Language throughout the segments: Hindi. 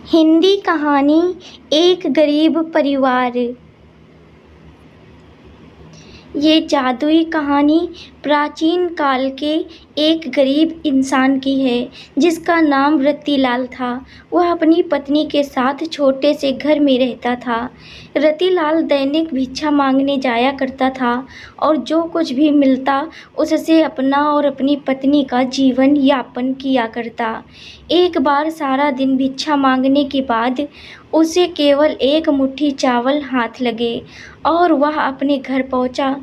हिंदी कहानी एक गरीब परिवार। ये जादुई कहानी प्राचीन काल के एक गरीब इंसान की है जिसका नाम रतिलाल था। वह अपनी पत्नी के साथ छोटे से घर में रहता था। रतिलाल दैनिक भिक्षा मांगने जाया करता था और जो कुछ भी मिलता उससे अपना और अपनी पत्नी का जीवन यापन किया करता। एक बार सारा दिन भिक्षा मांगने के बाद उसे केवल एक मुट्ठी चावल हाथ लगे और वह अपने घर पहुंचा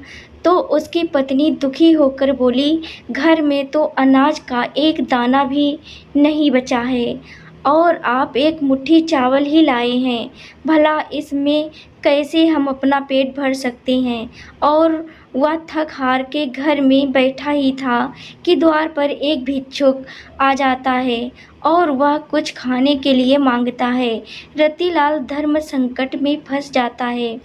तो उसकी पत्नी दुखी होकर बोली, घर में तो अनाज का एक दाना भी नहीं बचा है और आप एक मुट्ठी चावल ही लाए हैं। भला इसमें कैसे हम अपना पेट भर सकते हैं। और वह थक हार के घर में बैठा ही था कि द्वार पर एक भिक्षुक आ जाता है और वह कुछ खाने के लिए मांगता है। रतिलाल धर्म संकट में फंस जाता है।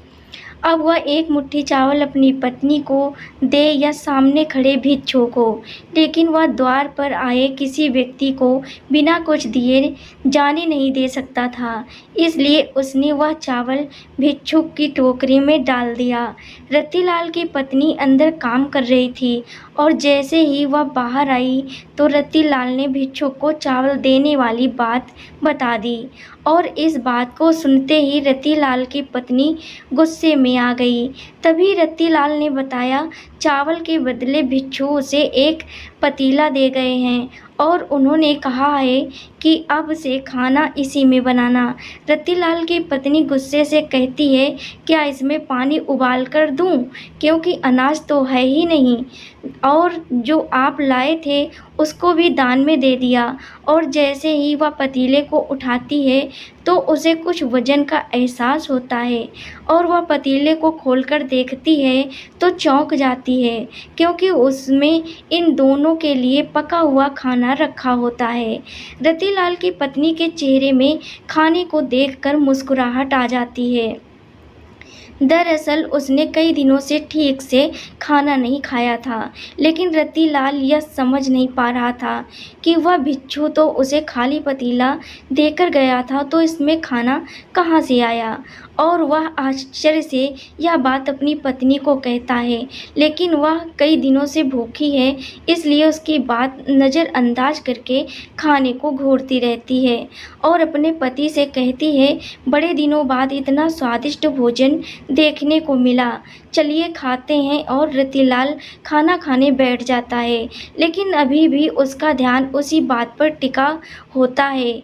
अब वह एक मुट्ठी चावल अपनी पत्नी को दे या सामने खड़े भिक्षुक को, लेकिन वह द्वार पर आए किसी व्यक्ति को बिना कुछ दिए जाने नहीं दे सकता था। इसलिए उसने वह चावल भिक्षुक की टोकरी में डाल दिया। रतिलाल की पत्नी अंदर काम कर रही थी और जैसे ही वह बाहर आई तो रतिलाल ने भिक्षुक को चावल देने वाली बात बता दी और इस बात को सुनते ही रतिलाल की पत्नी गुस्से में आ गई। तभी रतिलाल ने बताया, चावल के बदले भिक्षु उसे एक पतीला दे गए हैं और उन्होंने कहा है कि अब से खाना इसी में बनाना। रतिलाल की पत्नी गुस्से से कहती है, क्या इसमें पानी उबाल कर दूं? क्योंकि अनाज तो है ही नहीं और जो आप लाए थे उसको भी दान में दे दिया। और जैसे ही वह पतीले को उठाती है तो उसे कुछ वजन का एहसास होता है और वह पतीले को खोलकर देखती है तो चौंक जाती है क्योंकि उसमें इन दोनों के लिए पका हुआ खाना रखा होता है। रतिलाल की पत्नी के चेहरे में खाने को देखकर मुस्कुराहट आ जाती है। दरअसल उसने कई दिनों से ठीक से खाना नहीं खाया था, लेकिन रतिलाल यह समझ नहीं पा रहा था कि वह भिक्षु तो उसे खाली पतीला देकर गया था, तो इसमें खाना कहाँ से आया। और वह आश्चर्य से यह बात अपनी पत्नी को कहता है, लेकिन वह कई दिनों से भूखी है इसलिए उसकी बात नज़रअंदाज करके खाने को घूरती रहती है और अपने पति से कहती है, बड़े दिनों बाद इतना स्वादिष्ट भोजन देखने को मिला, चलिए खाते हैं। और रतिलाल खाना खाने बैठ जाता है, लेकिन अभी भी उसका ध्यान उसी बात पर टिका होता है,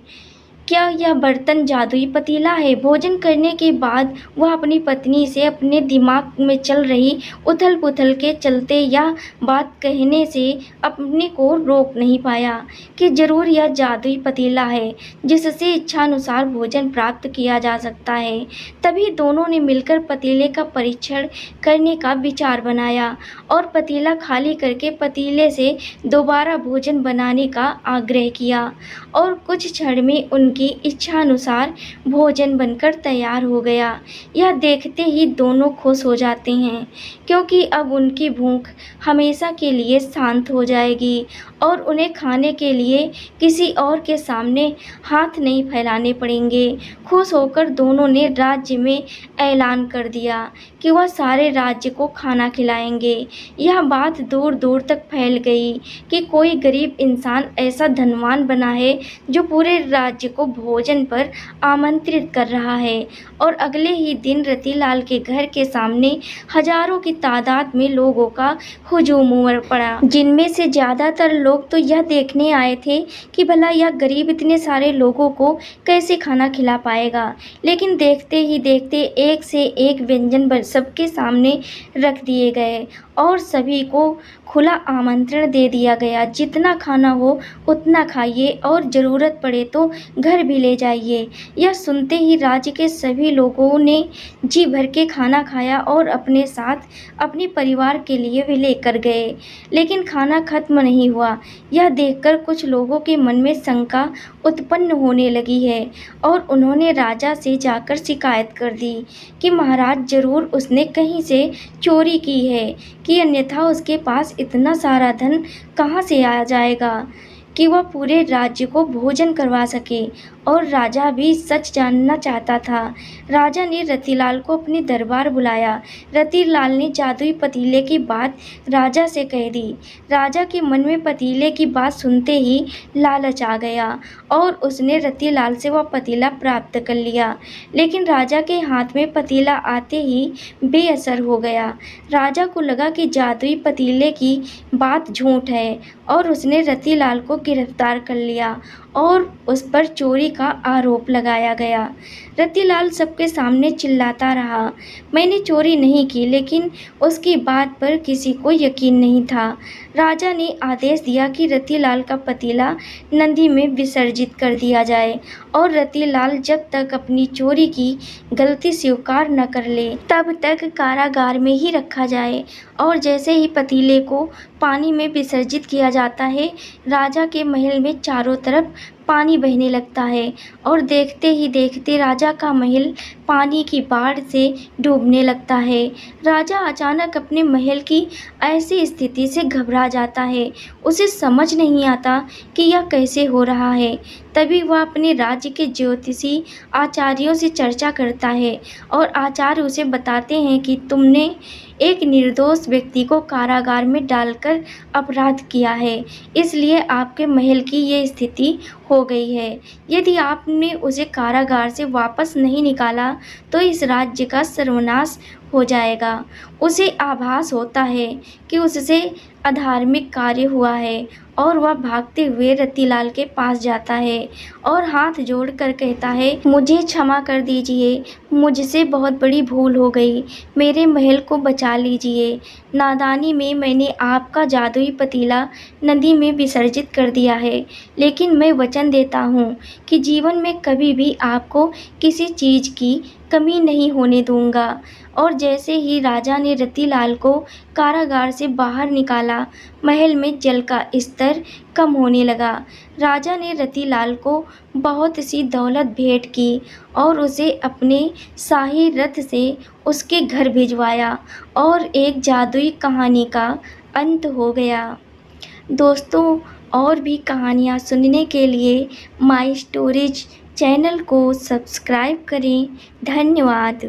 क्या यह बर्तन जादुई पतीला है। भोजन करने के बाद वह अपनी पत्नी से अपने दिमाग में चल रही उथल पुथल के चलते यह बात कहने से अपने को रोक नहीं पाया कि ज़रूर यह जादुई पतीला है जिससे इच्छानुसार भोजन प्राप्त किया जा सकता है। तभी दोनों ने मिलकर पतीले का परीक्षण करने का विचार बनाया और पतीला खाली करके पतीले से दोबारा भोजन बनाने का आग्रह किया और कुछ क्षण में उनकी इच्छानुसार भोजन बनकर तैयार हो गया। यह देखते ही दोनों खुश हो जाते हैं क्योंकि अब उनकी भूख हमेशा के लिए शांत हो जाएगी और उन्हें खाने के लिए किसी और के सामने हाथ नहीं फैलाने पड़ेंगे। खुश होकर दोनों ने राज्य में ऐलान कर दिया कि वह सारे राज्य को खाना खिलाएंगे। यह बात दूर दूर तक फैल गई कि कोई गरीब इंसान ऐसा धनवान बना है जो पूरे राज्य को भोजन पर आमंत्रित कर रहा है। और अगले ही दिन रतिलाल के घर के सामने हजारों की तादाद में लोगों का हुजूम उमड़ पड़ा, जिनमें से ज़्यादातर लोग तो यह देखने आए थे कि भला यह गरीब इतने सारे लोगों को कैसे खाना खिला पाएगा। लेकिन देखते ही देखते एक से एक व्यंजन सबके सामने रख दिए गए और सभी को खुला आमंत्रण दे दिया गया, जितना खाना हो उतना खाइए और ज़रूरत पड़े तो घर भी ले जाइए। यह सुनते ही राज्य के सभी लोगों ने जी भर के खाना खाया और अपने साथ अपने परिवार के लिए भी लेकर गए। लेकिन खाना खत्म नहीं हुआ। यह देखकर कुछ लोगों के मन में शंका उत्पन्न होने लगी है और उन्होंने राजा से जाकर शिकायत कर दी कि महाराज, ज़रूर उसने कहीं से चोरी की है कि अन्यथा उसके पास इतना सारा धन कहाँ से आ जाएगा। कि वह पूरे राज्य को भोजन करवा सके, और राजा भी सच जानना चाहता था। राजा ने रतिलाल को अपने दरबार बुलाया। रतिलाल ने जादुई पतीले की बात राजा से कह दी। राजा के मन में पतीले की बात सुनते ही लालच आ गया और उसने रतिलाल से वह पतीला प्राप्त कर लिया। लेकिन राजा के हाथ में पतीला आते ही बेअसर हो गया। राजा को लगा कि जादुई पतीले की बात झूठ है और उसने रतिलाल को गिरफ्तार कर लिया और उस पर चोरी का आरोप लगाया गया। रतिलाल सबके सामने चिल्लाता रहा, मैंने चोरी नहीं की, लेकिन उसकी बात पर किसी को यकीन नहीं था। राजा ने आदेश दिया कि रतिलाल का पतीला नदी में विसर्जित कर दिया जाए और रतिलाल जब तक अपनी चोरी की गलती स्वीकार न कर ले तब तक कारागार में ही रखा जाए। और जैसे ही पतीले को पानी में विसर्जित किया जाता है, राजा के महल में चारों तरफ पानी बहने लगता है और देखते ही देखते राजा का महल पानी की बाढ़ से डूबने लगता है। राजा अचानक अपने महल की ऐसी स्थिति से घबरा जाता है। उसे समझ नहीं आता कि यह कैसे हो रहा है। तभी वह अपने राज्य के ज्योतिषी आचार्यों से चर्चा करता है और आचार्य उसे बताते हैं कि तुमने एक निर्दोष व्यक्ति को कारागार में डालकर अपराध किया है, इसलिए आपके महल की ये स्थिति हो गई है। यदि आपने उसे कारागार से वापस नहीं निकाला तो इस राज्य का सर्वनाश हो जाएगा। उसे आभास होता है कि उससे अधार्मिक कार्य हुआ है और वह भागते हुए रतिलाल के पास जाता है और हाथ जोड़कर कहता है, मुझे क्षमा कर दीजिए, मुझसे बहुत बड़ी भूल हो गई, मेरे महल को बचा लीजिए। नादानी में मैंने आपका जादुई पतीला नदी में विसर्जित कर दिया है, लेकिन मैं वचन देता हूँ कि जीवन में कभी भी आपको किसी चीज़ की कमी नहीं होने दूंगा। और जैसे ही राजा ने रतिलाल को कारागार से बाहर निकाला, महल में जल का स्तर कम होने लगा। राजा ने रतिलाल को बहुत सी दौलत भेंट की और उसे अपने शाही रथ से उसके घर भिजवाया और एक जादुई कहानी का अंत हो गया। दोस्तों, और भी कहानियाँ सुनने के लिए माई स्टोरीज चैनल को सब्सक्राइब करें। धन्यवाद।